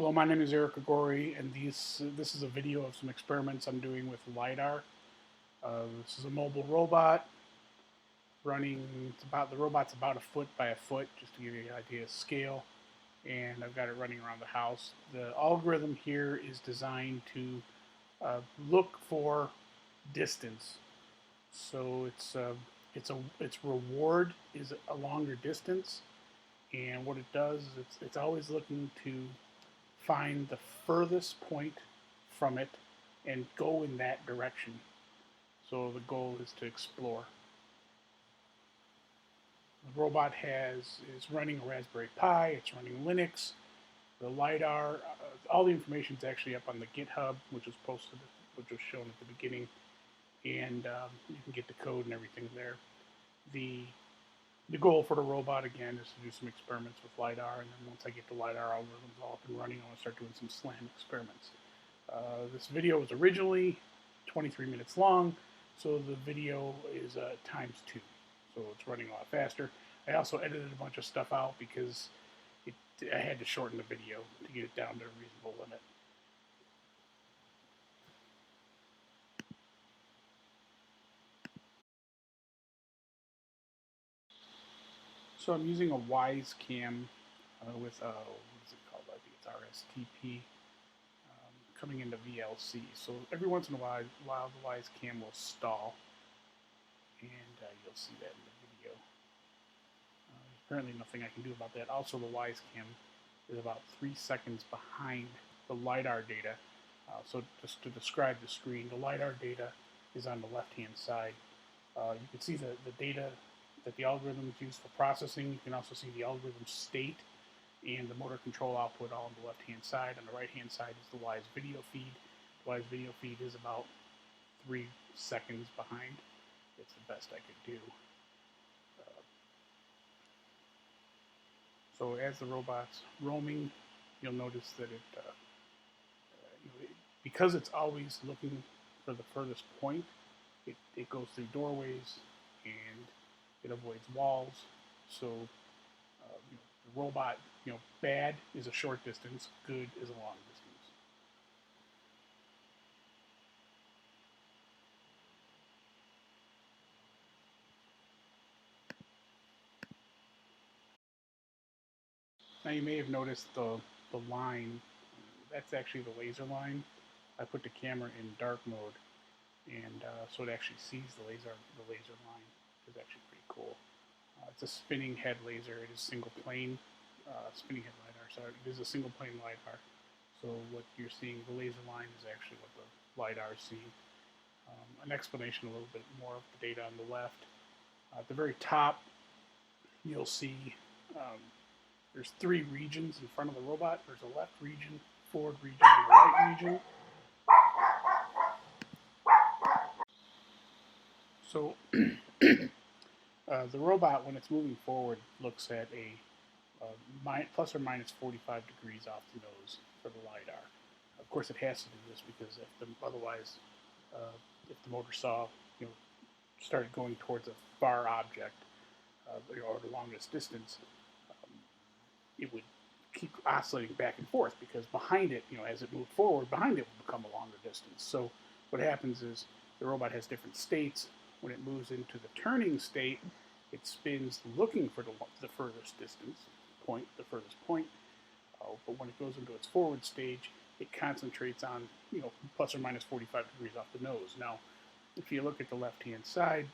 Hello, my name is Eric Agori, and this is a video of some experiments I'm doing with LiDAR. This is a mobile robot running, the robot's about a foot by a foot, just to give you an idea of scale, and I've got it running around the house. The algorithm here is designed to look for distance. So its reward is a longer distance, and what it does is it's always looking to find the furthest point from it and go in that direction. So the goal is to explore. The robot is running a Raspberry Pi, it's running Linux, the LiDAR, all the information is actually up on the GitHub, which was shown at the beginning, and you can get the code and everything there. The goal for the robot, again, is to do some experiments with LiDAR, and then once I get the LiDAR algorithms all up and running, I want to start doing some SLAM experiments. This video was originally 23 minutes long, so the video is ×2, so it's running a lot faster. I also edited a bunch of stuff out because I had to shorten the video to get it down to a reasonable limit. So I'm using a Wise Cam with, what is it called? I think it's RSTP, coming into VLC. So every once in a while the Wise Cam will stall, and you'll see that in the video. There's apparently nothing I can do about that. Also, the Wise Cam is about 3 seconds behind the LiDAR data. So just to describe the screen, the LiDAR data is on the left-hand side. You can see the data that the algorithms use for processing. You can also see the algorithm state and the motor control output all on the left-hand side. On the right-hand side is the Wise video feed. The Wise video feed is about 3 seconds behind. It's the best I could do. So as the robot's roaming, you'll notice that because it's always looking for the furthest point, it goes through doorways and it avoids walls. So the robot, bad is a short distance, good is a long distance. Now you may have noticed the line. That's actually the laser line. I put the camera in dark mode, and so it actually sees the laser line. It's actually pretty cool. It's a spinning head laser. It is single plane spinning head LiDAR. Sorry, it is a single plane LiDAR. So what you're seeing, the laser line, is actually what the LiDAR is seeing. An explanation, a little bit more of the data on the left. At the very top, you'll see there's 3 regions in front of the robot. There's a left region, forward region, and a right region. So the robot, when it's moving forward, looks at a plus or minus 45 degrees off the nose for the LiDAR. Of course, it has to do this because otherwise, if the motor saw, started going towards a far object or the longest distance, it would keep oscillating back and forth because behind it, as it moved forward, behind it will become a longer distance. So what happens is the robot has different states. When it moves into the turning state, it spins looking for the furthest distance point, the furthest point. But when it goes into its forward stage, it concentrates on, plus or minus 45 degrees off the nose. Now, if you look at the left-hand side,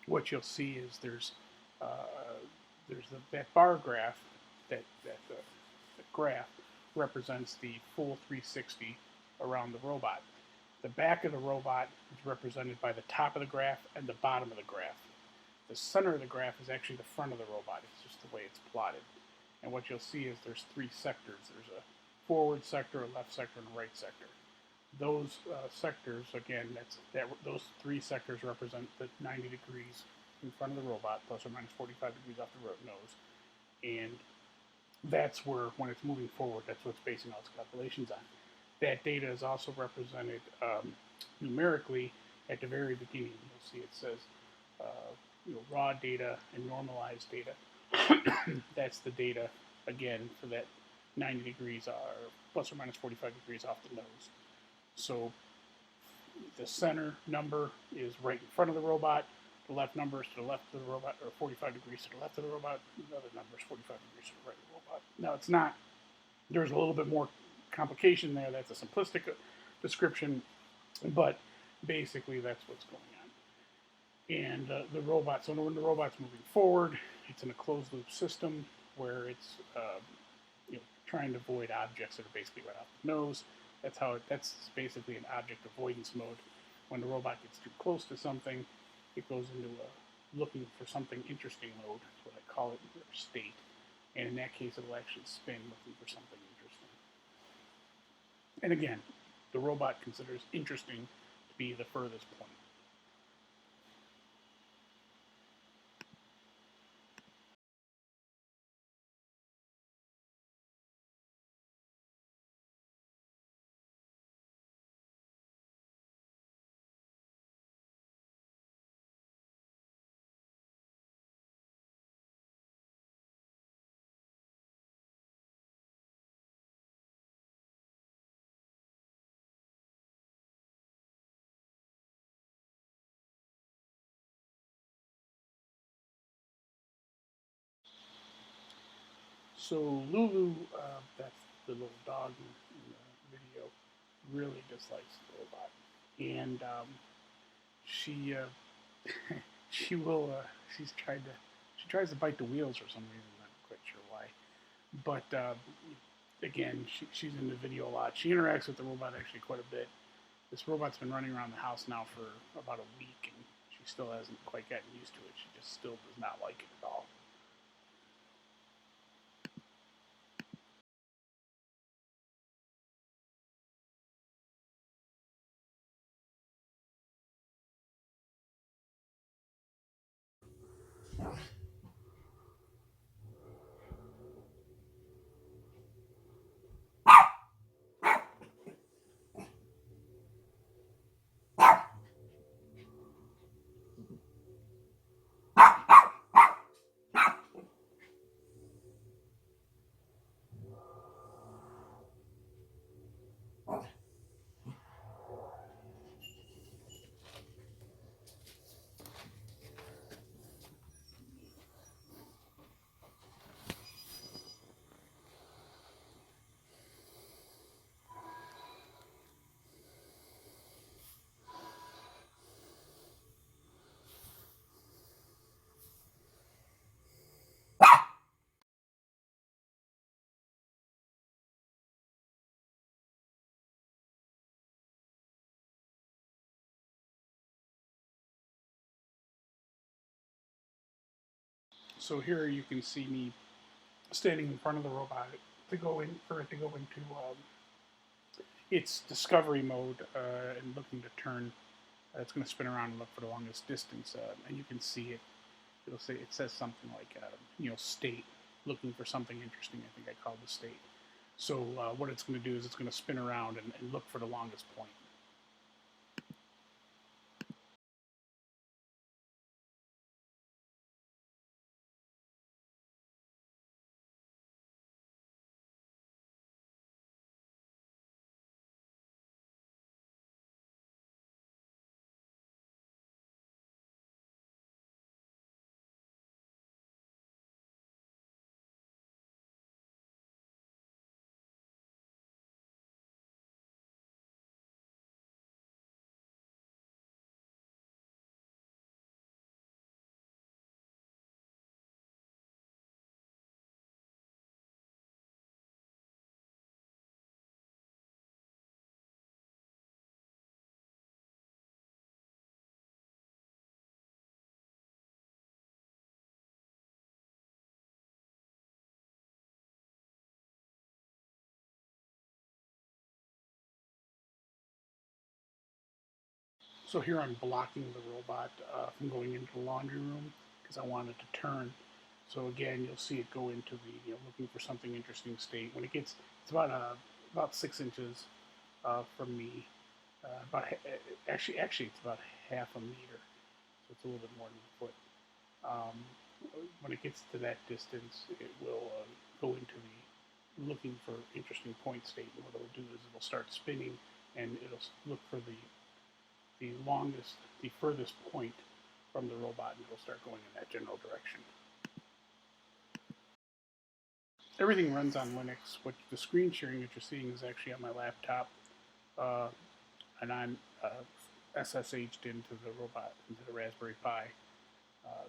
what you'll see is there's that bar graph, that graph represents the full 360 around the robot. The back of the robot is represented by the top of the graph and the bottom of the graph. The center of the graph is actually the front of the robot. It's just the way it's plotted. And what you'll see is there's 3 sectors. There's a forward sector, a left sector, and a right sector. Those sectors, again, those 3 sectors represent the 90 degrees in front of the robot, plus or minus 45 degrees off the nose, and that's where, when it's moving forward, that's what's basing all its calculations on. That data is also represented numerically at the very beginning. You'll see it says raw data and normalized data. That's the data, again, for that 90 degrees or plus or minus 45 degrees off the nose. So the center number is right in front of the robot. The left number is to the left of the robot, or 45 degrees to the left of the robot. The other number is 45 degrees to the right of the robot. Now, it's not, there's a little bit more complication there. That's a simplistic description, but basically that's what's going on. And the robot, so when the robot's moving forward, it's in a closed loop system where it's trying to avoid objects that are basically right off the nose. That's basically an object avoidance mode. When the robot gets too close to something, it goes into a looking for something interesting mode. That's what I call it, or state. And in that case, it'll actually spin looking for something interesting. And again, the robot considers interesting to be the furthest point. So Lulu, that's the little dog in the video, really dislikes the robot, and she she will she tries to bite the wheels for some reason. I'm not quite sure why, but again, she's in the video a lot. She interacts with the robot actually quite a bit. This robot's been running around the house now for about a week, and she still hasn't quite gotten used to it. She just still does not like it at all. So here you can see me standing in front of the robot to go in for it to go into its discovery mode and looking to turn. It's going to spin around and look for the longest distance, and you can see it. It says something like state, looking for something interesting. I think I called the state. So what it's going to do is it's going to spin around and look for the longest point. So here I'm blocking the robot from going into the laundry room because I want it to turn. So again, you'll see it go into the looking for something interesting state. When it gets, it's about 6 inches from me. About actually it's about half a meter, so it's a little bit more than a foot. Um, when it gets to that distance, it will go into the looking for interesting point state. And what it'll do is it'll start spinning, and it'll look for the longest, the furthest point from the robot, and it'll start going in that general direction. Everything runs on Linux. What the screen sharing that you're seeing is actually on my laptop, uh, and I'm SSH'd into the robot, into the Raspberry Pi.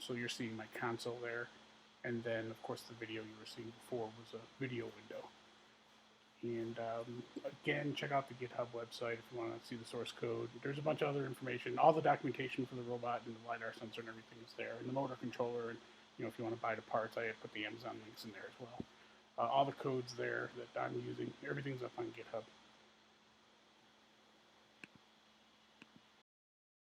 So you're seeing my console there, and then of course the video you were seeing before was a video window. And again, check out the GitHub website if you want to see the source code. There's a bunch of other information. All the documentation for the robot and the LiDAR sensor and everything is there. And the motor controller, and if you want to buy the parts, I put the Amazon links in there as well. All the codes there that I'm using, everything's up on GitHub.